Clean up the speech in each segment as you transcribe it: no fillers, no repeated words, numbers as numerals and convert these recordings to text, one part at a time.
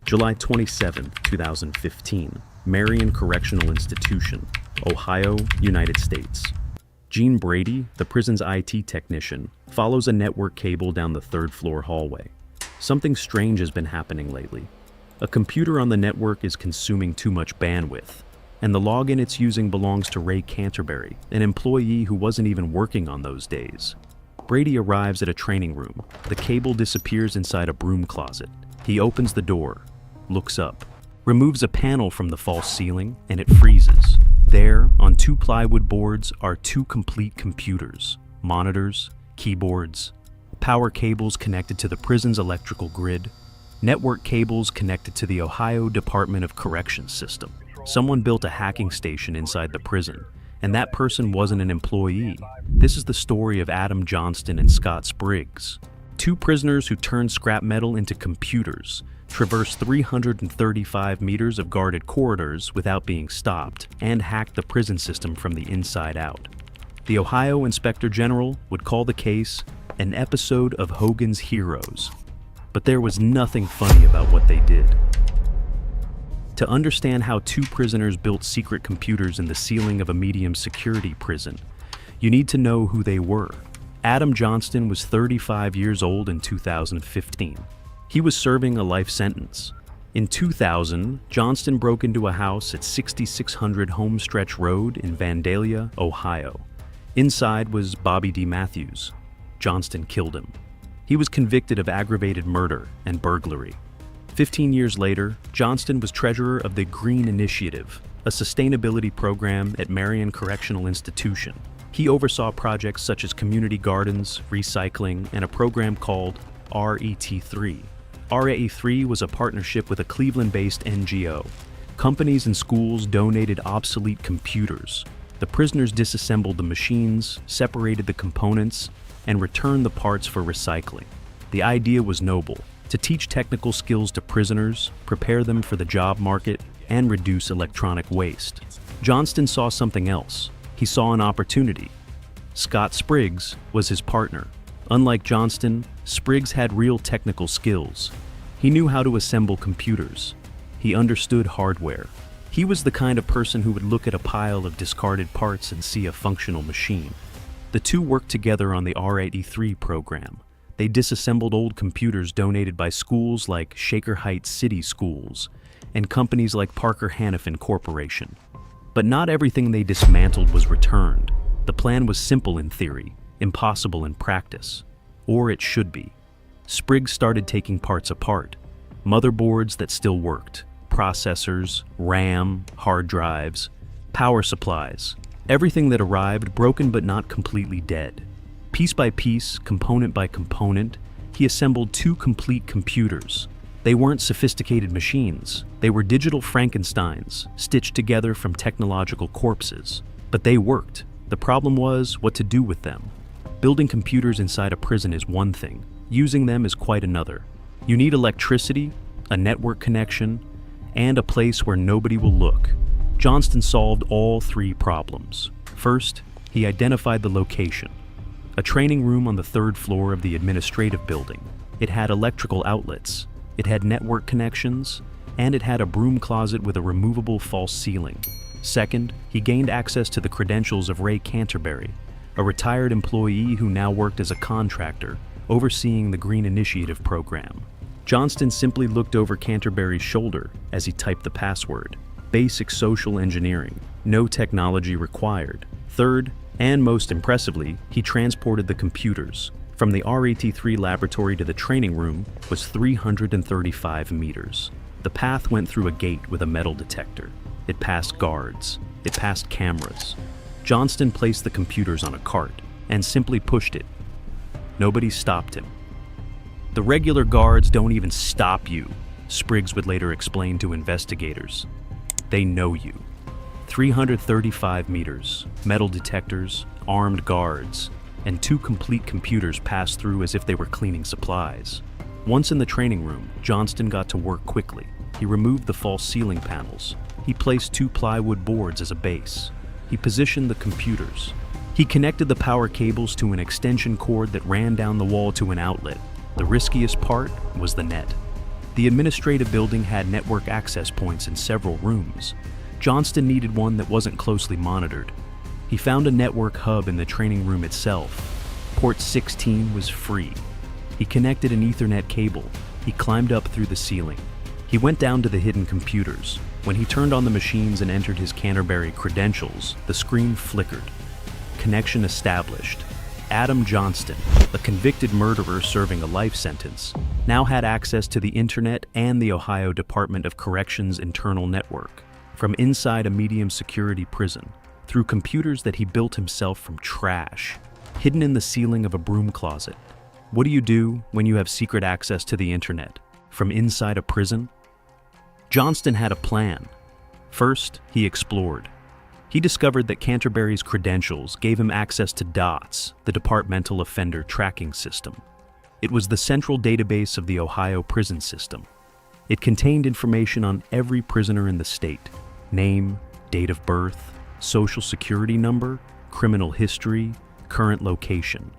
July 27, 2015, Marion Correctional Institution, Ohio, United States. Gene Brady, the prison's IT technician, follows a network cable down the third-floor hallway. Something strange has been happening lately. A computer on the network is consuming too much bandwidth, and the login it's using belongs to Ray Canterbury, an employee who wasn't even working on those days. Brady arrives at a training room. The cable disappears inside a broom closet. He opens the door, looks up, removes a panel from the false ceiling, and it freezes. There, on two plywood boards, are two complete computers, monitors, keyboards, power cables connected to the prison's electrical grid, network cables connected to the Ohio Department of Corrections system. Someone built a hacking station inside the prison, and that person wasn't an employee. This is the story of Adam Johnston and Scott Spriggs, two prisoners who turned scrap metal into computers, traversed 335 meters of guarded corridors without being stopped, and hacked the prison system from the inside out. The Ohio Inspector General would call the case an episode of Hogan's Heroes, but there was nothing funny about what they did. To understand how two prisoners built secret computers in the ceiling of a medium security prison, you need to know who they were. Adam Johnston was 35 years old in 2015. He was serving a life sentence. In 2000, Johnston broke into a house at 6600 Homestretch Road in Vandalia, Ohio. Inside was Bobby D. Matthews. Johnston killed him. He was convicted of aggravated murder and burglary. 15 years later, Johnston was treasurer of the Green Initiative, a sustainability program at Marion Correctional Institution. He oversaw projects such as community gardens, recycling, and a program called RET3. RET3 was a partnership with a Cleveland-based NGO. Companies and schools donated obsolete computers. The prisoners disassembled the machines, separated the components, and returned the parts for recycling. The idea was noble: to teach technical skills to prisoners, prepare them for the job market, and reduce electronic waste. Johnston saw something else. He saw an opportunity. Scott Spriggs was his partner. Unlike Johnston, Spriggs had real technical skills. He knew how to assemble computers. He understood hardware. He was the kind of person who would look at a pile of discarded parts and see a functional machine. The two worked together on the RET3 program. They disassembled old computers donated by schools like Shaker Heights City Schools and companies like Parker Hannifin Corporation. But not everything they dismantled was returned. The plan was simple in theory, impossible in practice. Or it should be. Spriggs started taking parts apart. Motherboards that still worked, processors, RAM, hard drives, power supplies. Everything that arrived broken but not completely dead. Piece by piece, component by component, he assembled two complete computers. They weren't sophisticated machines. They were digital Frankensteins, stitched together from technological corpses. But they worked. The problem was what to do with them. Building computers inside a prison is one thing. Using them is quite another. You need electricity, a network connection, and a place where nobody will look. Johnston solved all three problems. First, he identified the location. A training room on the third floor of the administrative building. It had electrical outlets, it had network connections, and it had a broom closet with a removable false ceiling. Second, he gained access to the credentials of Ray Canterbury, a retired employee who now worked as a contractor, overseeing the Green Initiative program. Johnston simply looked over Canterbury's shoulder as he typed the password. Basic social engineering, no technology required. Third, and most impressively, he transported the computers. From the RET3 laboratory to the training room was 335 meters. The path went through a gate with a metal detector. It passed guards. It passed cameras. Johnston placed the computers on a cart and simply pushed it. Nobody stopped him. The regular guards don't even stop you, Spriggs would later explain to investigators. They know you. 335 meters, metal detectors, armed guards, and two complete computers passed through as if they were cleaning supplies. Once in the training room, Johnston got to work quickly. He removed the false ceiling panels. He placed two plywood boards as a base. He positioned the computers. He connected the power cables to an extension cord that ran down the wall to an outlet. The riskiest part was the net. The administrative building had network access points in several rooms. Johnston needed one that wasn't closely monitored. He found a network hub in the training room itself. Port 16 was free. He connected an Ethernet cable. He climbed up through the ceiling. He went down to the hidden computers. When he turned on the machines and entered his Canterbury credentials, the screen flickered. Connection established. Adam Johnston, a convicted murderer serving a life sentence, now had access to the internet and the Ohio Department of Corrections internal network from inside a medium security prison through computers that he built himself from trash, hidden in the ceiling of a broom closet. What do you do when you have secret access to the internet from inside a prison? Johnston had a plan. First, he explored. He discovered that Canterbury's credentials gave him access to DOTS, the Departmental Offender Tracking System. It was the central database of the Ohio prison system. It contained information on every prisoner in the state: name, date of birth, social security number, criminal history, current location.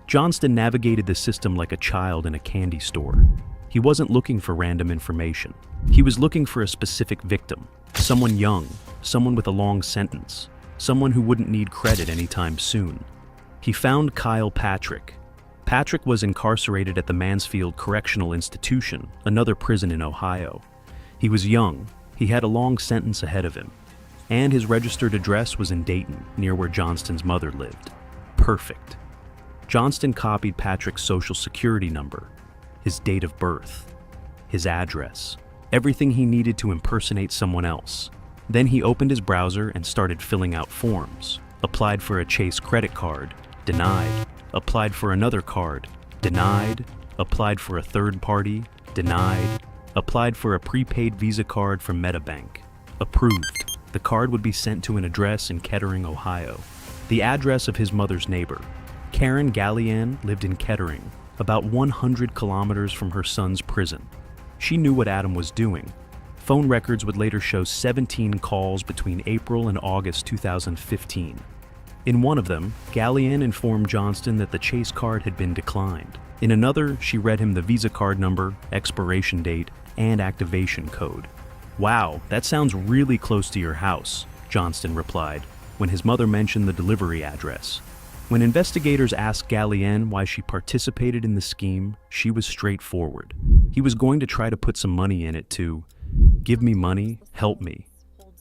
Johnston navigated the system like a child in a candy store. He wasn't looking for random information. He was looking for a specific victim, someone young, someone with a long sentence, someone who wouldn't need credit anytime soon. He found Kyle Patrick. Patrick was incarcerated at the Mansfield Correctional Institution, another prison in Ohio. He was young, he had a long sentence ahead of him, and his registered address was in Dayton, near where Johnston's mother lived. Perfect. Johnston copied Patrick's social security number, his date of birth, his address, everything he needed to impersonate someone else. Then he opened his browser and started filling out forms. Applied for a Chase credit card, denied. Applied for another card, denied. Applied for a third party, denied. Applied for a prepaid Visa card from MetaBank, approved. The card would be sent to an address in Kettering, Ohio. The address of his mother's neighbor. Karen Gallian lived in Kettering, about 100 kilometers from her son's prison. She knew what Adam was doing. Phone records would later show 17 calls between April and August 2015. In one of them, Gallian informed Johnston that the Chase card had been declined. In another, she read him the Visa card number, expiration date, and activation code. "Wow, that sounds really close to your house," Johnston replied, when his mother mentioned the delivery address. When investigators asked Gallian why she participated in the scheme, she was straightforward. He was going to try to put some money in it to give me money, help me.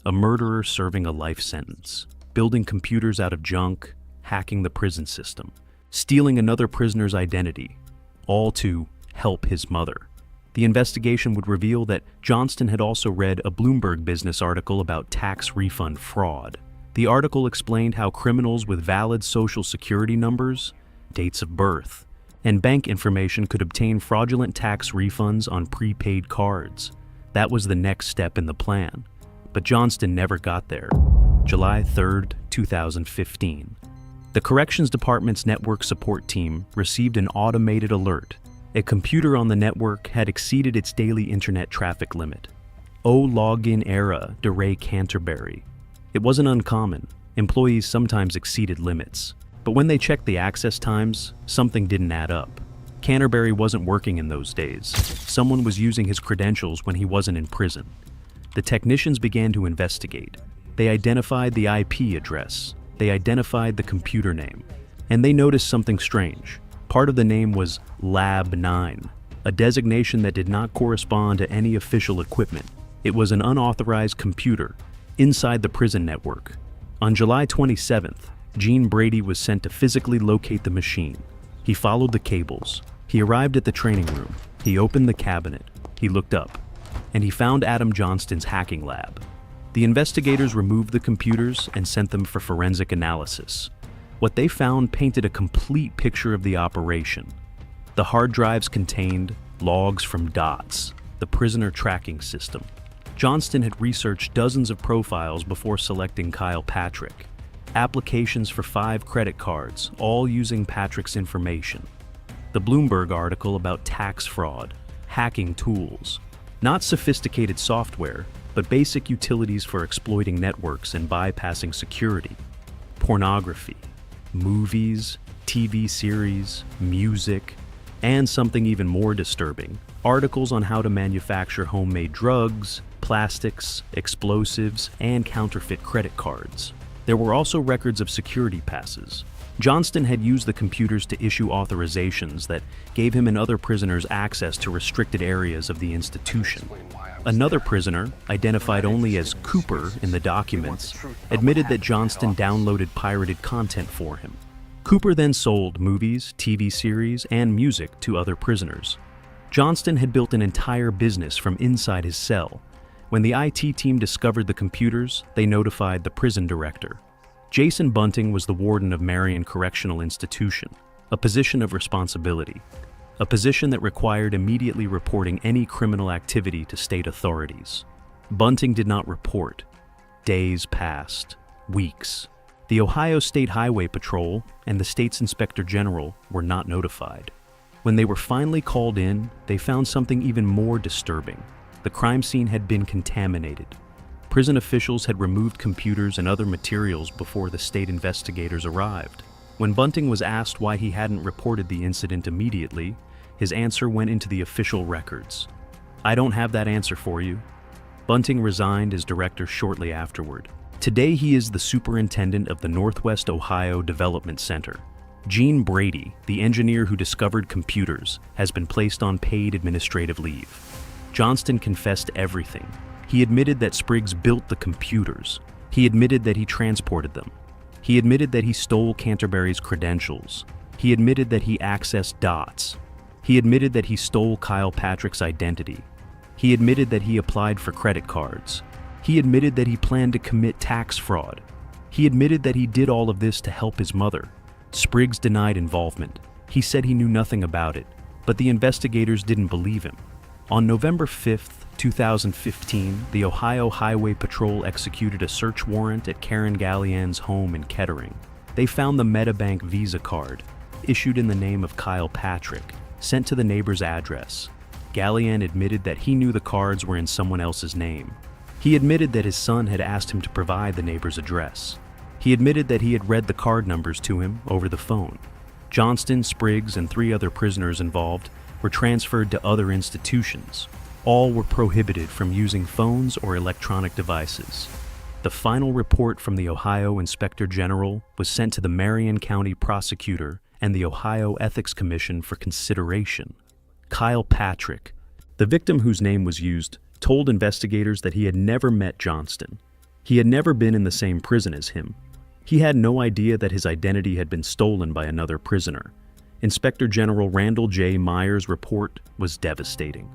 A murderer serving a life sentence, building computers out of junk, hacking the prison system, stealing another prisoner's identity, all to help his mother. The investigation would reveal that Johnston had also read a Bloomberg business article about tax refund fraud. The article explained how criminals with valid social security numbers, dates of birth, and bank information could obtain fraudulent tax refunds on prepaid cards. That was the next step in the plan. But Johnston never got there. July 3, 2015. The Corrections Department's network support team received an automated alert. A computer on the network had exceeded its daily internet traffic limit. "Oh login error, DeRay Canterbury." It wasn't uncommon. Employees sometimes exceeded limits. But when they checked the access times, something didn't add up. Canterbury wasn't working in those days. Someone was using his credentials when he wasn't in prison. The technicians began to investigate. They identified the IP address. They identified the computer name. And they noticed something strange. Part of the name was Lab 9, a designation that did not correspond to any official equipment. It was an unauthorized computer inside the prison network. On July 27th, Gene Brady was sent to physically locate the machine. He followed the cables. He arrived at the training room. He opened the cabinet. He looked up, and he found Adam Johnston's hacking lab. The investigators removed the computers and sent them for forensic analysis. What they found painted a complete picture of the operation. The hard drives contained logs from DOTS, the prisoner tracking system. Johnston had researched dozens of profiles before selecting Kyle Patrick. Applications for 5 credit cards, all using Patrick's information. The Bloomberg article about tax fraud, hacking tools. Not sophisticated software, but basic utilities for exploiting networks and bypassing security. Pornography, movies, TV series, music, And something even more disturbing, articles on how to manufacture homemade drugs, plastics, explosives, and counterfeit credit cards. There were also records of security passes. Johnston had used the computers to issue authorizations that gave him and other prisoners access to restricted areas of the institution. Another prisoner, identified only as Cooper in the documents, admitted that Johnston downloaded pirated content for him. Cooper then sold movies, TV series, and music to other prisoners. Johnston had built an entire business from inside his cell. When the IT team discovered the computers, they notified the prison director. Jason Bunting was the warden of Marion Correctional Institution, a position of responsibility, a position that required immediately reporting any criminal activity to state authorities. Bunting did not report. Days passed, weeks. The Ohio State Highway Patrol and the state's Inspector General were not notified. When they were finally called in, they found something even more disturbing. The crime scene had been contaminated. Prison officials had removed computers and other materials before the state investigators arrived. When Bunting was asked why he hadn't reported the incident immediately, his answer went into the official records. "I don't have that answer for you." Bunting resigned as director shortly afterward. Today he is the superintendent of the Northwest Ohio Development Center. Gene Brady, the engineer who discovered computers, has been placed on paid administrative leave. Johnston confessed everything. He admitted that Spriggs built the computers. He admitted that he transported them. He admitted that he stole Canterbury's credentials. He admitted that he accessed DOTS. He admitted that he stole Kyle Patrick's identity. He admitted that he applied for credit cards. He admitted that he planned to commit tax fraud. He admitted that he did all of this to help his mother. Spriggs denied involvement. He said he knew nothing about it, but the investigators didn't believe him. On November 5th, 2015, the Ohio Highway Patrol executed a search warrant at Karen Gallian's home in Kettering. They found the MetaBank Visa card, issued in the name of Kyle Patrick, sent to the neighbor's address. Gallian admitted that he knew the cards were in someone else's name. He admitted that his son had asked him to provide the neighbor's address. He admitted that he had read the card numbers to him over the phone. Johnston, Spriggs, and 3 other prisoners involved were transferred to other institutions. All were prohibited from using phones or electronic devices. The final report from the Ohio Inspector General was sent to the Marion County Prosecutor and the Ohio Ethics Commission for consideration. Kyle Patrick, the victim whose name was used, told investigators that he had never met Johnston. He had never been in the same prison as him. He had no idea that his identity had been stolen by another prisoner. Inspector General Randall J. Meyer's report was devastating.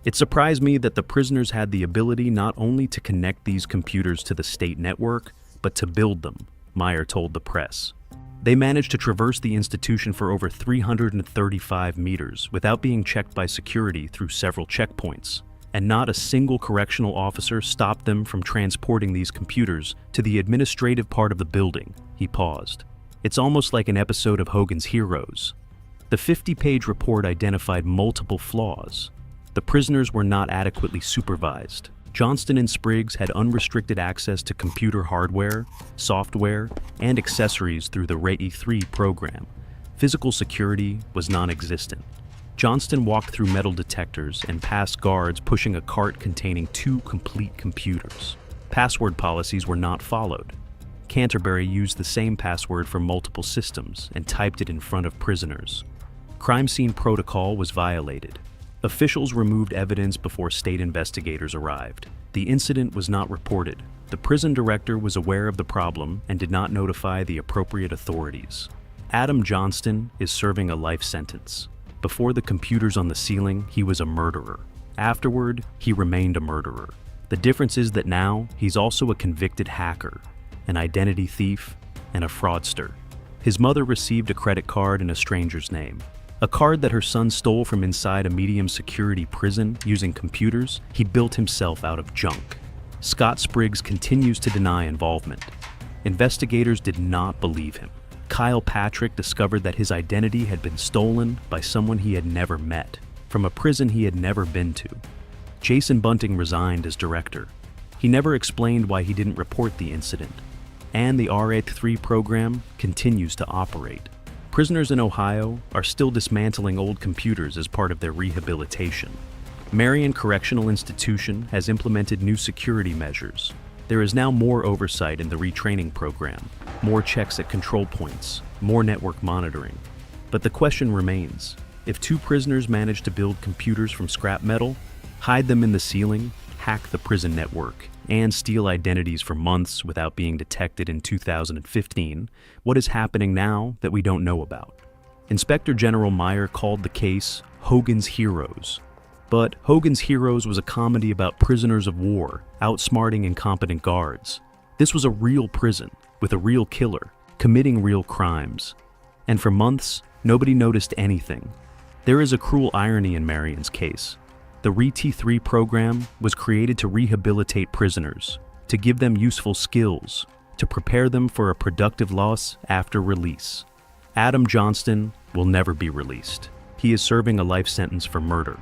It surprised me that the prisoners had the ability not only to connect these computers to the state network, but to build them, Meyer told the press. They managed to traverse the institution for over 335 meters without being checked by security through several checkpoints, and not a single correctional officer stopped them from transporting these computers to the administrative part of the building. He paused. It's almost like an episode of Hogan's Heroes. The 50-page report identified multiple flaws. The prisoners were not adequately supervised. Johnston and Spriggs had unrestricted access to computer hardware, software, and accessories through the RAE-3 program. Physical security was non-existent. Johnston walked through metal detectors and passed guards pushing a cart containing 2 complete computers. Password policies were not followed. Canterbury used the same password for multiple systems and typed it in front of prisoners. Crime scene protocol was violated. Officials removed evidence before state investigators arrived. The incident was not reported. The prison director was aware of the problem and did not notify the appropriate authorities. Adam Johnston is serving a life sentence. Before the computers on the ceiling, he was a murderer. Afterward, he remained a murderer. The difference is that now, he's also a convicted hacker, an identity thief, and a fraudster. His mother received a credit card in a stranger's name. A card that her son stole from inside a medium security prison using computers he built himself out of junk. Scott Spriggs continues to deny involvement. Investigators did not believe him. Kyle Patrick discovered that his identity had been stolen by someone he had never met, from a prison he had never been to. Jason Bunting resigned as director. He never explained why he didn't report the incident. And the RAE-3 program continues to operate. Prisoners in Ohio are still dismantling old computers as part of their rehabilitation. Marion Correctional Institution has implemented new security measures. There is now more oversight in the retraining program, more checks at control points, more network monitoring. But the question remains, if two prisoners manage to build computers from scrap metal, hide them in the ceiling, hack the prison network, and steal identities for months without being detected in 2015, what is happening now that we don't know about? Inspector General Meyer called the case Hogan's Heroes. But Hogan's Heroes was a comedy about prisoners of war outsmarting incompetent guards. This was a real prison with a real killer committing real crimes. And for months, nobody noticed anything. There is a cruel irony in Marion's case. The RET3 program was created to rehabilitate prisoners, to give them useful skills, to prepare them for a productive loss after release. Adam Johnston will never be released. He is serving a life sentence for murder.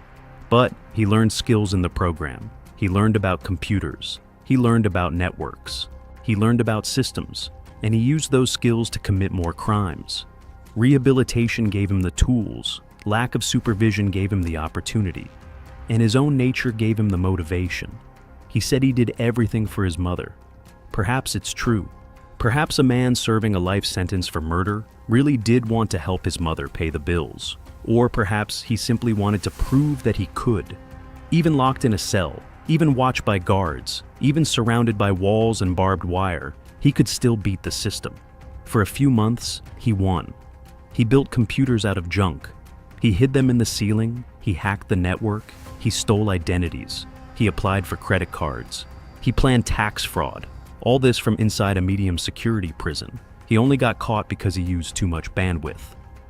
But he learned skills in the program. He learned about computers. He learned about networks. He learned about systems, and he used those skills to commit more crimes. Rehabilitation gave him the tools. Lack of supervision gave him the opportunity. And his own nature gave him the motivation. He said he did everything for his mother. Perhaps it's true. Perhaps a man serving a life sentence for murder really did want to help his mother pay the bills. Or perhaps he simply wanted to prove that he could. Even locked in a cell, even watched by guards, even surrounded by walls and barbed wire, he could still beat the system. For a few months, he won. He built computers out of junk. He hid them in the ceiling, he hacked the network, he stole identities, he applied for credit cards, he planned tax fraud, all this from inside a medium security prison. He only got caught because he used too much bandwidth.